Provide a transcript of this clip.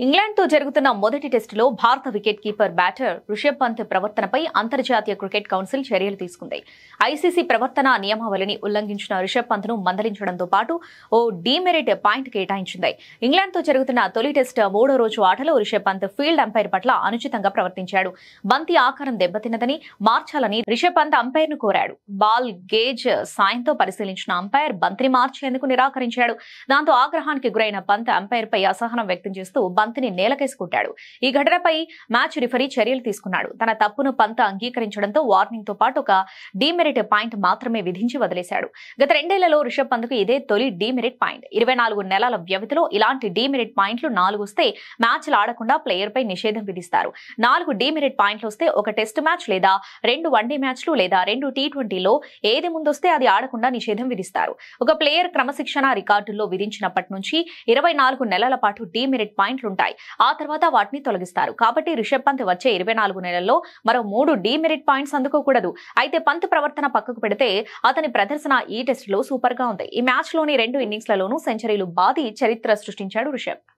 ఇంగ్లాండ్తో జరుగుతున్న మొదటి టెస్టులో భారత wicket keeper batter Rishabh Pant ప్రవర్తనపై అంతర్జాతీయ క్రికెట్ కౌన్సిల్ చర్యలు తీసుకుంది. ఐసీసీ ప్రవర్తన నియమావళిని ఉల్లంఘించిన రిషబ్ పంత్ను మందలించడంతో పాటు ఓ డీమెరిట్ పాయింట్ కేటాయించింది. ఇంగ్లాండ్తో జరుగుతున్న తొలి టెస్ట్ మూడో రోజు ఆటలో రిషబ్ పంత్ ఫీల్డ్ అంపైర్ పట్ల అనుచితంగా ప్రవర్తించాడు. బంతి ఆకారం దెబ్బతిన్నదని మార్చాలని రిషబ్ పంత్ అంపైర్ను కోరాడు. బాల్ గేజ్ సాయంతో పరిశీలించిన అంపైర్ బంతిని మార్చేందుకు నిరాకరించాడు. దాంతో ఆగ్రహానికి గురైన పంత్ అంపైర్పై అసహనం వ్యక్తం చేస్తూ బంతిని నేలకేసి కొట్టాడు. ఈ ఘటనపై మ్యాచ్ రిఫరీ చర్యలు తీసుకున్నాడు. తన తప్పును పంత్ అంగీకరించడంతో వార్నింగ్ తో పాటు ఒక డీమెరిట్ పాయింట్ మాత్రమే విధించి వదిలేశాడు. గత రెండేళ్లలో రిషబ్ పంత్కు ఇదే తొలి డీమెరిట్ పాయింట్. 24 నెలల వ్యవధిలో ఇలాంటి డీమెరిట్ పాయింట్లు 4 వస్తే మ్యాచ్లు ఆడకుండా ప్లేయర్ పై నిషేధం విధిస్తారు. 4 డీమెరిట్ పాయింట్లు వస్తే ఒక టెస్ట్ మ్యాచ్ లేదా 2 వన్డే మ్యాచ్లు లేదా 2 టీ20లో ఏది ముందొస్తే అది ఆడకుండా నిషేధం విధిస్తారు. ఒక ప్లేయర్ క్రమశిక్షణ రికార్డుల్లో విధించినప్పటి నుంచి 24 నెలల పాటు డీమెరిట్ పాయింట్లు ఉంటాయి. ఆ తర్వాత వాటిని తొలగిస్తారు. కాబట్టి రిషబ్ పంత్ వచ్చే 24 నెలల్లో మరో 3 డీమెరిట్ పాయింట్స్ అందుకోకూడదు. అయితే పంత్ ప్రవర్తన పక్కకు పెడితే అతని ప్రదర్శన ఈ టెస్టులో సూపర్ గా ఉంది. ఈ మ్యాచ్ లోని 2 ఇన్నింగ్స్లలోనూ సెంచరీలు బాది చరిత్ర సృష్టించాడు రిషబ్.